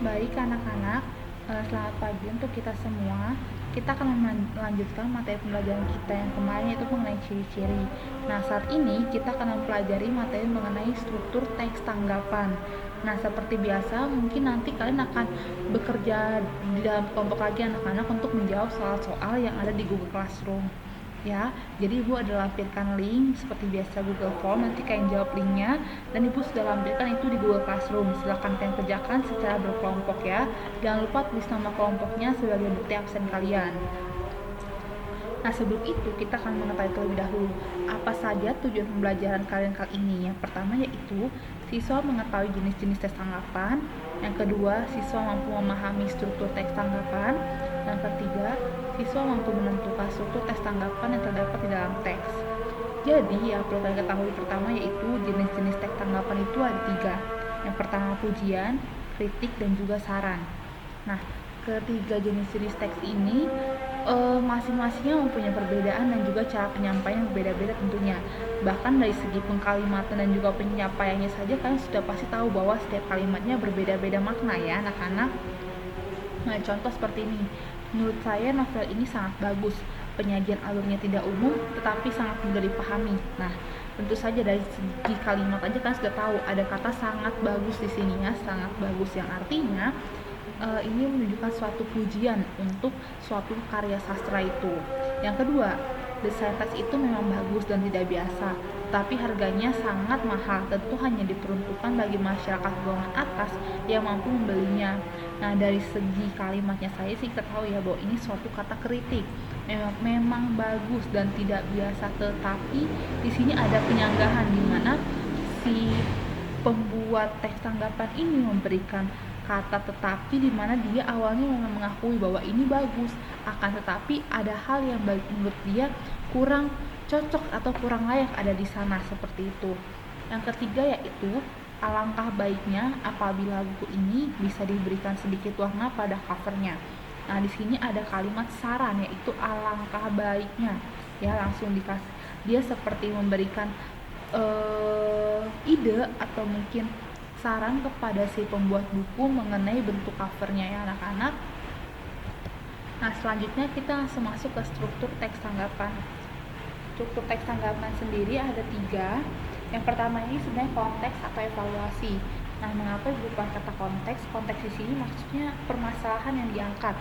Baik anak-anak, selamat pagi untuk kita semua. Kita akan melanjutkan materi pembelajaran kita yang kemarin yaitu mengenai ciri-ciri. Nah, saat ini kita akan mempelajari materi mengenai struktur teks tanggapan. Nah, seperti biasa, mungkin nanti kalian akan bekerja di dalam kelompok lagi anak-anak untuk menjawab soal-soal yang ada di Google Classroom. Ya, jadi ibu ada lampirkan link seperti biasa Google Form, nanti kalian jawab linknya, dan ibu sudah lampirkan itu di Google Classroom. Silahkan kalian kerjakan secara berkelompok ya. Jangan lupa tulis nama kelompoknya sebagai bukti absen kalian. Nah, sebelum itu kita akan mengetahui terlebih dahulu apa saja tujuan pembelajaran kalian kali ini. Yang pertama yaitu siswa mengetahui jenis-jenis teks tanggapan. Yang kedua, siswa mampu memahami struktur teks tanggapan. Yang ketiga, siswa mampu menentukan struktur teks tanggapan yang terdapat di dalam teks. Jadi, yang perlu kalian ketahui pertama yaitu jenis-jenis teks tanggapan itu ada 3. Yang pertama pujian, kritik, dan juga saran. Nah, ketiga jenis-jenis teks ini masing-masingnya mempunyai perbedaan dan juga cara penyampaian yang berbeda-beda tentunya. Bahkan dari segi pengkalimatan dan juga penyampaiannya saja kalian sudah pasti tahu bahwa setiap kalimatnya berbeda-beda makna ya anak-anak. Nah, contoh seperti ini. Menurut saya novel ini sangat bagus. Penyajian alurnya tidak umum tetapi sangat mudah dipahami. Nah, tentu saja dari segi kalimat aja kan sudah tahu ada kata sangat bagus di sini ya, sangat bagus yang artinya ini menunjukkan suatu pujian untuk suatu karya sastra itu. Yang kedua, desain tas itu memang bagus dan tidak biasa, tapi harganya sangat mahal, tentu hanya diperuntukkan bagi masyarakat golongan atas yang mampu membelinya. Nah, dari segi kalimatnya saya sih ketahui ya bahwa ini suatu kata kritik. Memang bagus dan tidak biasa, tetapi di sini ada penyanggahan di mana si pembuat teks tanggapan ini memberikan kata tetapi di mana dia awalnya memang mengakui bahwa ini bagus, akan tetapi ada hal yang menurut dia kurang cocok atau kurang layak ada di sana seperti itu. Yang ketiga yaitu alangkah baiknya apabila buku ini bisa diberikan sedikit warna pada covernya. Nah, di sini ada kalimat saran yaitu alangkah baiknya. Ya, langsung dikasih dia seperti memberikan ide atau mungkin saran kepada si pembuat buku mengenai bentuk covernya ya anak-anak. Nah, selanjutnya kita langsung masuk ke struktur teks tanggapan. Struktur teks tanggapan sendiri ada 3. Yang pertama ini sebenarnya konteks atau evaluasi. Nah, mengapa bukan kata konteks? Konteks di sini maksudnya permasalahan yang diangkat.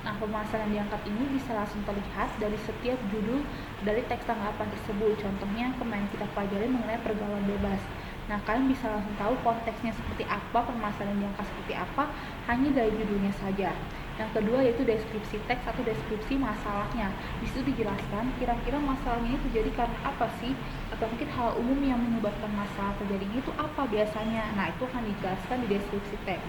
Nah, permasalahan yang diangkat ini bisa langsung terlihat dari setiap judul dari teks tanggapan tersebut. Contohnya kemarin kita pelajari mengenai pergaulan bebas. Nah, kalian bisa langsung tahu konteksnya seperti apa, permasalahan yang diangkat seperti apa, hanya dari judulnya saja. Yang kedua yaitu deskripsi teks atau deskripsi masalahnya. Di situ dijelaskan kira-kira masalahnya itu terjadi karena apa sih, atau mungkin hal umum yang menyebabkan masalah terjadinya itu apa biasanya. Nah, itu akan dijelaskan di deskripsi teks.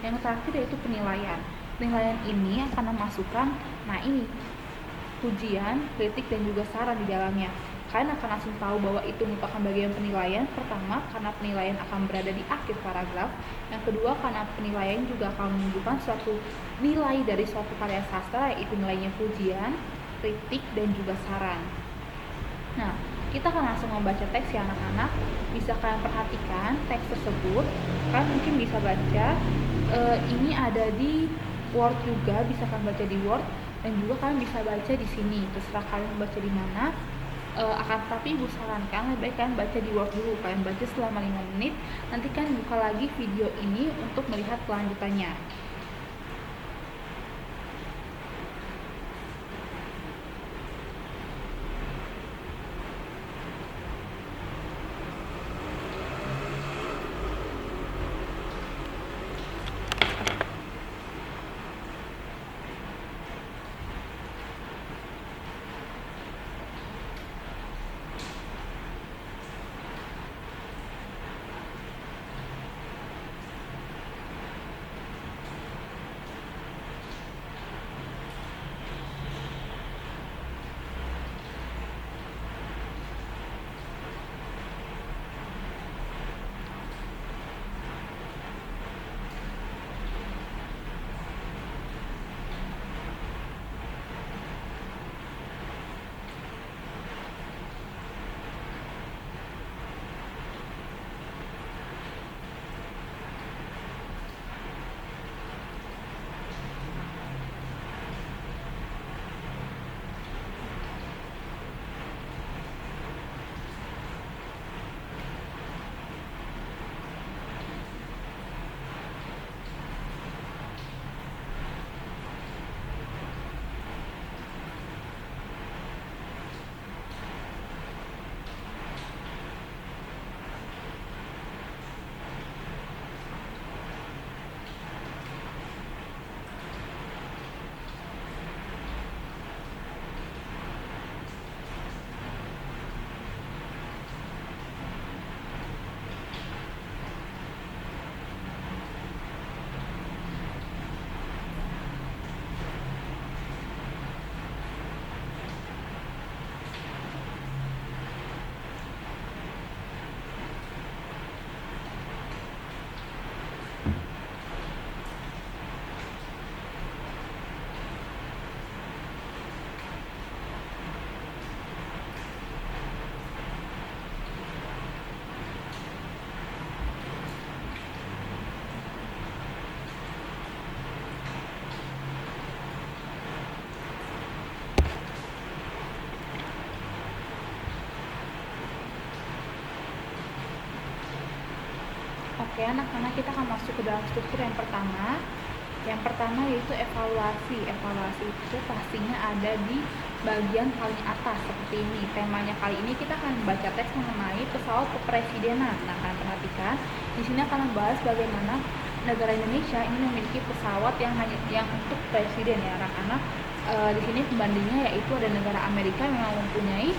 Yang terakhir yaitu penilaian. Penilaian ini akan memasukkan, nah ini, pujian, kritik, dan juga saran di dalamnya. Kalian akan langsung tahu bahwa itu merupakan bagian penilaian. Pertama, karena penilaian akan berada di akhir paragraf. Yang kedua, karena penilaian juga akan menunjukkan suatu nilai dari suatu karya sastra, yaitu nilainya pujian, kritik, dan juga saran. Nah, kita akan langsung membaca teks ya anak-anak. Bisa kalian perhatikan teks tersebut. Kalian mungkin bisa baca, ini ada di Word juga, bisa kalian baca di Word, dan juga kalian bisa baca di sini. Terserah kalian baca di mana. Akan tapi ibu sarankan lebih baik kalian baca di Word dulu, kalian baca selama 5 menit, nanti kalian buka lagi video ini untuk melihat kelanjutannya. Oke anak-anak, kita akan masuk ke dalam struktur yang pertama. Yang pertama yaitu evaluasi. Evaluasi itu pastinya ada di bagian paling atas seperti ini. Temanya kali ini kita akan membaca teks mengenai pesawat kepresidenan. Nah, kalian perhatikan di sini akan membahas bagaimana negara Indonesia ini memiliki pesawat yang untuk presiden ya anak-anak. Di sini pembandingnya yaitu ada negara Amerika yang memang mempunyai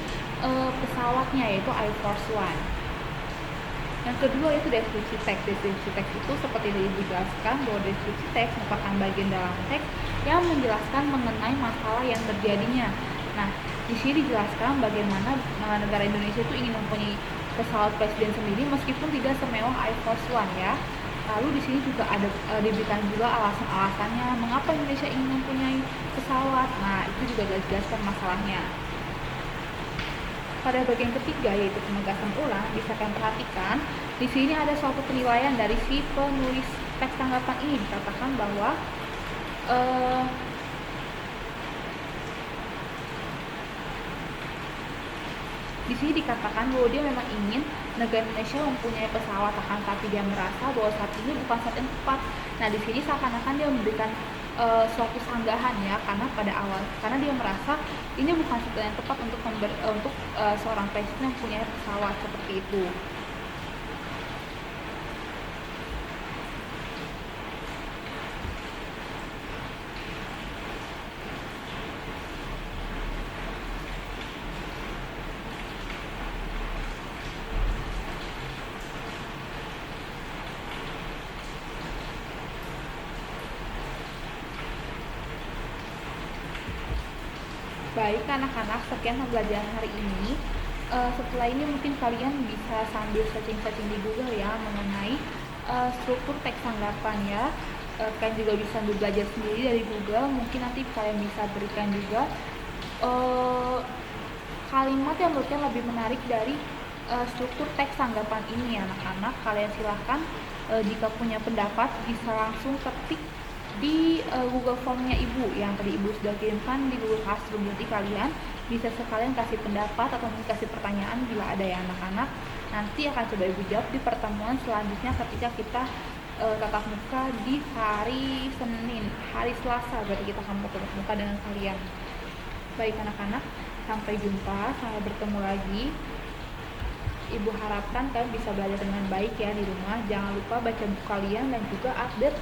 pesawatnya yaitu Air Force One. Yang kedua itu deskripsi teks. Deskripsi teks itu seperti tadi dijelaskan bahwa deskripsi teks merupakan bagian dalam teks yang menjelaskan mengenai masalah yang terjadinya. Nah, di sini dijelaskan bagaimana negara Indonesia itu ingin mempunyai pesawat presiden sendiri meskipun tidak semewah Air Force One ya. Lalu di sini juga ada diberikan juga alasan-alasannya mengapa Indonesia ingin mempunyai pesawat. Nah, itu juga dijelaskan masalahnya. Pada bagian ketiga yaitu penegasan ulang, bisa kalian perhatikan di sini ada suatu penilaian dari si penulis teks tanggapan ini. Dikatakan bahwa di sini dikatakan bahwa dia memang ingin negara Indonesia mempunyai pesawat, akan tapi dia merasa bahwa saat ini bukan saat yang tepat. Nah, di sini seakan-akan dia memberikan suatu sanggahan ya, karena dia merasa ini bukan saat yang tepat untuk seorang presiden yang punya pesawat seperti itu. Baik anak-anak, sekian pembelajaran hari ini. Setelah ini mungkin kalian bisa sambil searching-searching di Google ya mengenai struktur teks tanggapan ya. Kalian juga bisa belajar sendiri dari Google. Mungkin nanti kalian bisa berikan juga kalimat yang menurut kalian lebih menarik dari struktur teks tanggapan ini anak-anak. Kalian silahkan jika punya pendapat bisa langsung ketik di Google Formnya Ibu yang tadi Ibu sudah kirimkan di Google Classroom. Jadi kalian bisa sekalian kasih pendapat atau mungkin kasih pertanyaan bila ada ya anak-anak. Nanti akan coba Ibu jawab di pertemuan selanjutnya ketika kita tatap muka di hari Senin, hari Selasa berarti kita akan tatap muka dengan kalian. Baik anak-anak, sampai jumpa, sampai bertemu lagi. Ibu harapkan kalian bisa belajar dengan baik ya di rumah. Jangan lupa baca buku kalian dan juga update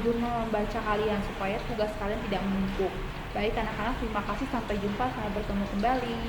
jurnal membaca kalian supaya tugas kalian tidak menumpuk. Baik anak-anak, terima kasih, sampai jumpa, sampai bertemu kembali.